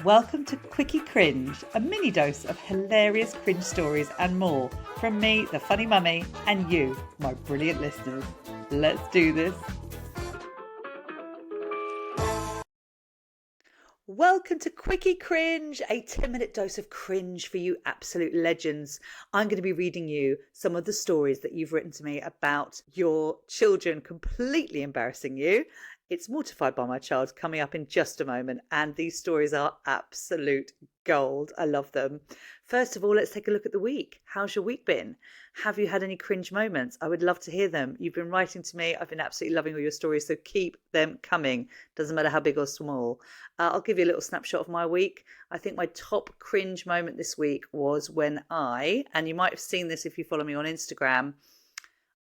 Welcome to Quickie Cringe, a mini dose of hilarious cringe stories and more from me, the funny mummy, and you, my brilliant listeners. Let's do this. Welcome to Quickie Cringe, a 10-minute dose of cringe for you absolute legends. I'm going to be reading you some of the stories that you've written to me about your children completely embarrassing you. It's Mortified by my child coming up in just a moment, and these stories are absolute gold. I love them. First of all, let's take a look at the week. How's your week been? Have you had any cringe moments? I would love to hear them. You've been writing to me. I've been absolutely loving all your stories, so keep them coming. Doesn't matter how big or small. I'll give you a little snapshot of my week. I think my top cringe moment this week was when and you might have seen this if you follow me on Instagram,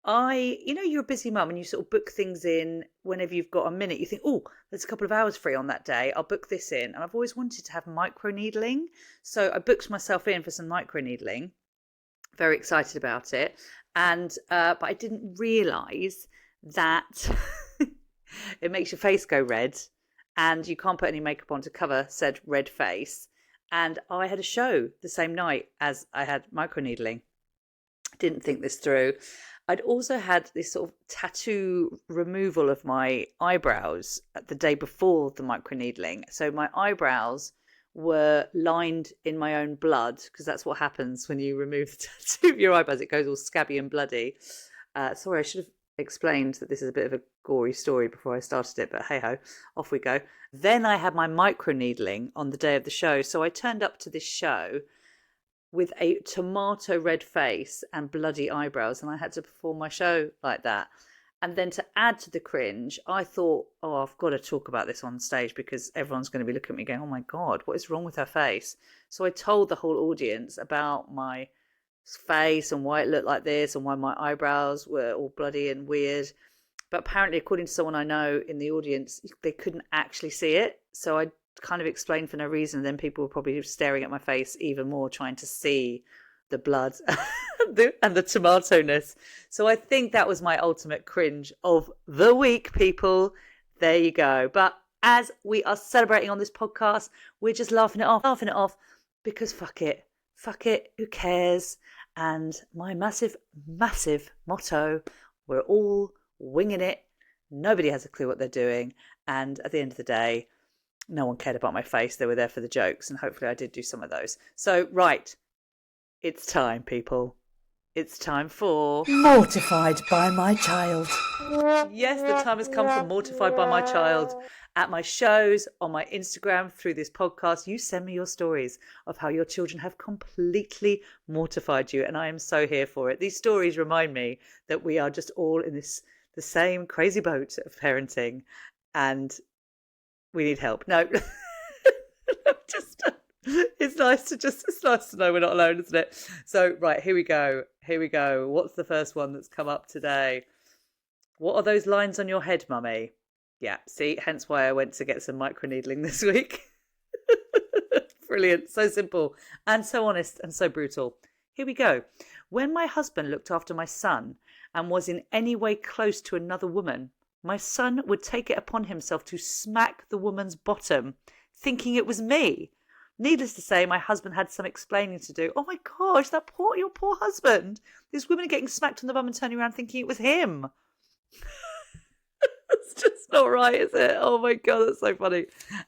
you're a busy mum and you sort of book things in whenever you've got a minute. You think, oh, there's a couple of hours free on that day. I'll book this in. And I've always wanted to have micro needling. So I booked myself in for some micro needling. Very excited about it. But I didn't realise that it makes your face go red and you can't put any makeup on to cover said red face. And I had a show the same night as I had micro needling. Didn't think this through. I'd also had this sort of tattoo removal of my eyebrows the day before the microneedling. So my eyebrows were lined in my own blood, because that's what happens when you remove the tattoo of your eyebrows. It goes all scabby and bloody. Sorry, I should have explained that this is a bit of a gory story before I started it, but hey ho, off we go. Then I had my microneedling on the day of the show. So I turned up to this show with a tomato red face and bloody eyebrows, and I had to perform my show like that. And then to add to the cringe, I thought, oh, I've got to talk about this on stage because everyone's going to be looking at me going, oh my God, what is wrong with her face? So I told the whole audience about my face and why it looked like this and why my eyebrows were all bloody and weird. But apparently, according to someone I know in the audience, they couldn't actually see it. So I kind of explained for no reason. Then people were probably staring at my face even more, trying to see the blood and the tomato-ness. So I think that was my ultimate cringe of the week, people. There you go. But as we are celebrating on this podcast, we're just laughing it off because fuck it, who cares? And my massive motto, we're all winging it. Nobody has a clue what they're doing. And at the end of the day, no one cared about my face. They were there for the jokes, and hopefully I did do some of those. So, right, it's time, people. It's time for Mortified by my child. Yes, the time has come for Mortified by my child. At my shows, on my Instagram, through this podcast, you send me your stories of how your children have completely mortified you, and I am so here for it. These stories remind me that we are just all in the same crazy boat of parenting, and we need help. No, it's nice to know we're not alone, isn't it? So, right, here we go. What's the first one that's come up today? What are those lines on your head, mummy? Yeah, see, hence why I went to get some microneedling this week. Brilliant. So simple and so honest and so brutal. Here we go. When my husband looked after my son and was in any way close to another woman, my son would take it upon himself to smack the woman's bottom, thinking it was me. Needless to say, my husband had some explaining to do. Oh my gosh, your poor husband. This woman getting smacked on the bum and turning around thinking it was him. That's just not right, is it? Oh my God, that's so funny.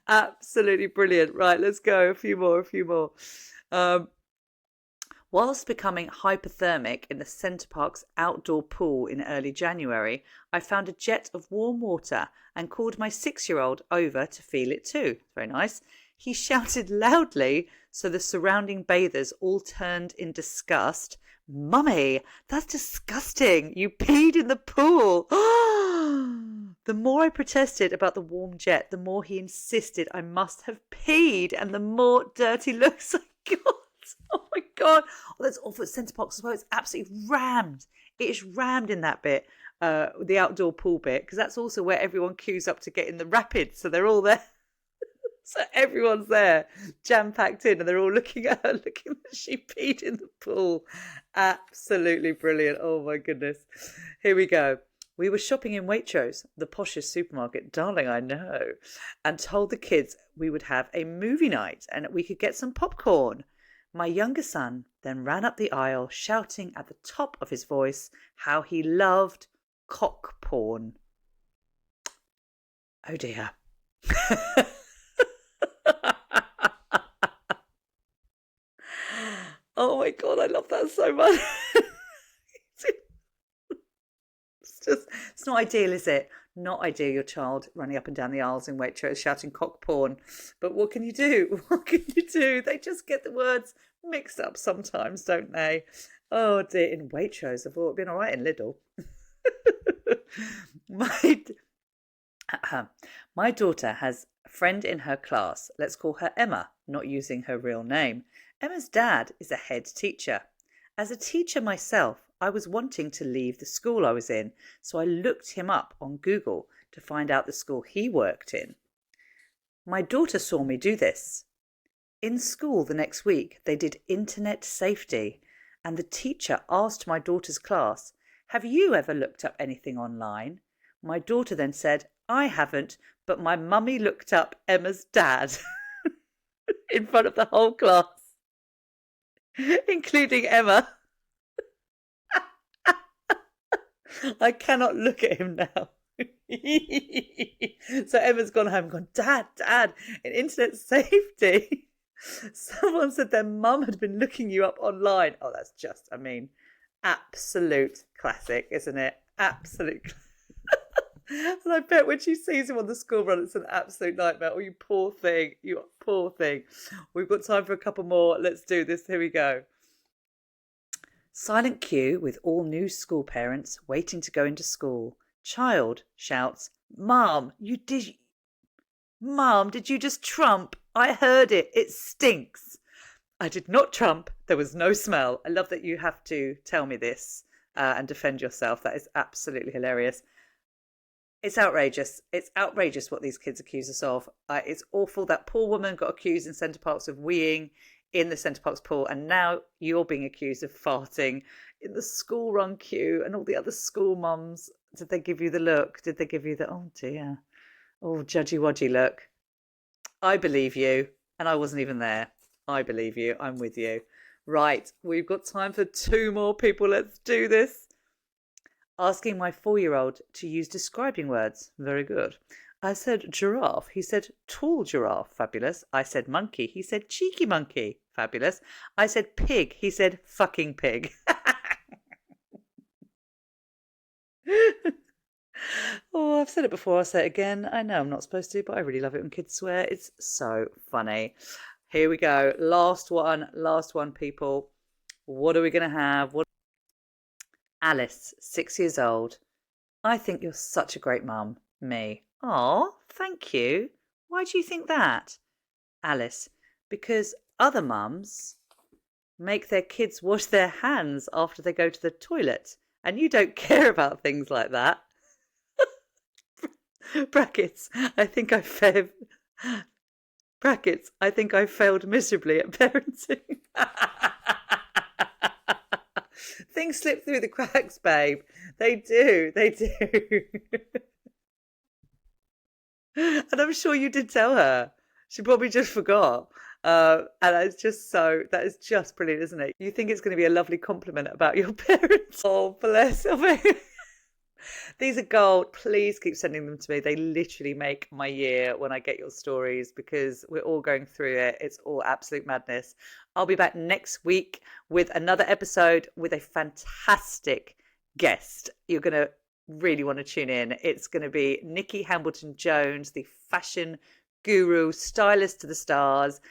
Absolutely brilliant. Right, let's go. A few more. Whilst becoming hypothermic in the Centre Park's outdoor pool in early January, I found a jet of warm water and called my 6-year-old over to feel it too. Very nice. He shouted loudly, so the surrounding bathers all turned in disgust. Mummy, that's disgusting. You peed in the pool. The more I protested about the warm jet, the more he insisted I must have peed, and the more dirty looks I got. Oh my God. Oh, that's awful at Centre Parks as well. It's absolutely rammed. It is rammed in that bit, the outdoor pool bit, because that's also where everyone queues up to get in the rapids. So they're all there. So everyone's there, jam-packed in, and they're all looking at her, looking that she peed in the pool. Absolutely brilliant. Oh my goodness. Here we go. We were shopping in Waitrose, the poshest supermarket, darling, I know, and told the kids we would have a movie night and we could get some popcorn. My younger son then ran up the aisle shouting at the top of his voice how he loved cock porn. Oh dear. Oh my God, I love that so much. It's not ideal, is it? Not ideal, your child running up and down the aisles in Waitrose shouting cock porn. But what can you do? What can you do? They just get the words mixed up sometimes, don't they? Oh dear, in Waitrose, I thought it'd been all right in Lidl. My daughter has a friend in her class. Let's call her Emma, not using her real name. Emma's dad is a head teacher. As a teacher myself, I was wanting to leave the school I was in, so I looked him up on Google to find out the school he worked in. My daughter saw me do this. In school the next week, they did internet safety, and the teacher asked my daughter's class, "Have you ever looked up anything online?" My daughter then said, "I haven't, but my mummy looked up Emma's dad," in front of the whole class, including Emma. I cannot look at him now. So Emma's gone home and gone, Dad, in internet safety, someone said their mum had been looking you up online. Oh, that's just, absolute classic, isn't it? Absolute. And I bet when she sees him on the school run, it's an absolute nightmare. Oh, you poor thing. You poor thing. We've got time for a couple more. Let's do this. Here we go. Silent queue with all new school parents waiting to go into school. Child shouts, Mum, did you just trump? I heard it. It stinks. I did not trump. There was no smell. I love that you have to tell me this and defend yourself. That is absolutely hilarious. It's outrageous. It's outrageous what these kids accuse us of. It's awful. That poor woman got accused in Centre Parks of weeing in the Centre Parks pool, and now you're being accused of farting in the school run queue, and all the other school mums. Did they give you the look? Did they give you the, oh dear, oh judgy-wudgy look? I believe you, and I wasn't even there. I believe you. I'm with you. Right, we've got time for 2 more people. Let's do this. Asking my 4-year-old to use describing words. Very good. I said giraffe. He said tall giraffe. Fabulous. I said monkey. He said cheeky monkey. Fabulous. I said pig. He said fucking pig. Oh, I've said it before. I'll say it again. I know I'm not supposed to, but I really love it when kids swear. It's so funny. Here we go. Last one, people. What are we going to have? Alice, 6 years old. I think you're such a great mum. Me. Oh, thank you. Why do you think that? Alice, because other mums make their kids wash their hands after they go to the toilet, and you don't care about things like that. Brackets, I think I failed miserably at parenting. Things slip through the cracks, babe. They do. And I'm sure you did tell her. She probably just forgot. And that is just brilliant, isn't it? You think it's going to be a lovely compliment about your parents. Oh, bless them. These are gold. Please keep sending them to me. They literally make my year when I get your stories, because we're all going through it. It's all absolute madness. I'll be back next week with another episode with a fantastic guest. You're going to really want to tune in. It's going to be Nikki Hambleton-Jones, the fashion guru, stylist to the stars.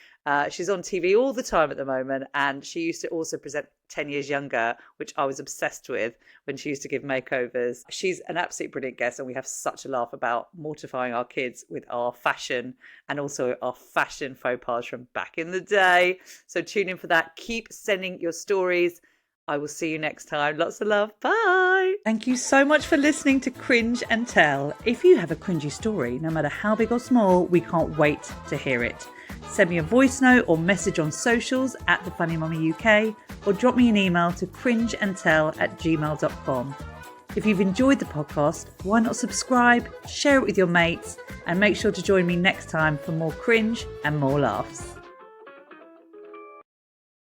She's on TV all the time at the moment, and she used to also present 10 Years Younger, which I was obsessed with when she used to give makeovers. She's an absolute brilliant guest, and we have such a laugh about mortifying our kids with our fashion and also our fashion faux pas from back in the day. So tune in for that. Keep sending your stories. I will see you next time. Lots of love. Bye. Thank you so much for listening to Cringe and Tell. If you have a cringy story, no matter how big or small, we can't wait to hear it. Send me a voice note or message on socials at The Funny Mummy UK, or drop me an email to cringeandtell@gmail.com. If you've enjoyed the podcast, why not subscribe, share it with your mates, and make sure to join me next time for more cringe and more laughs.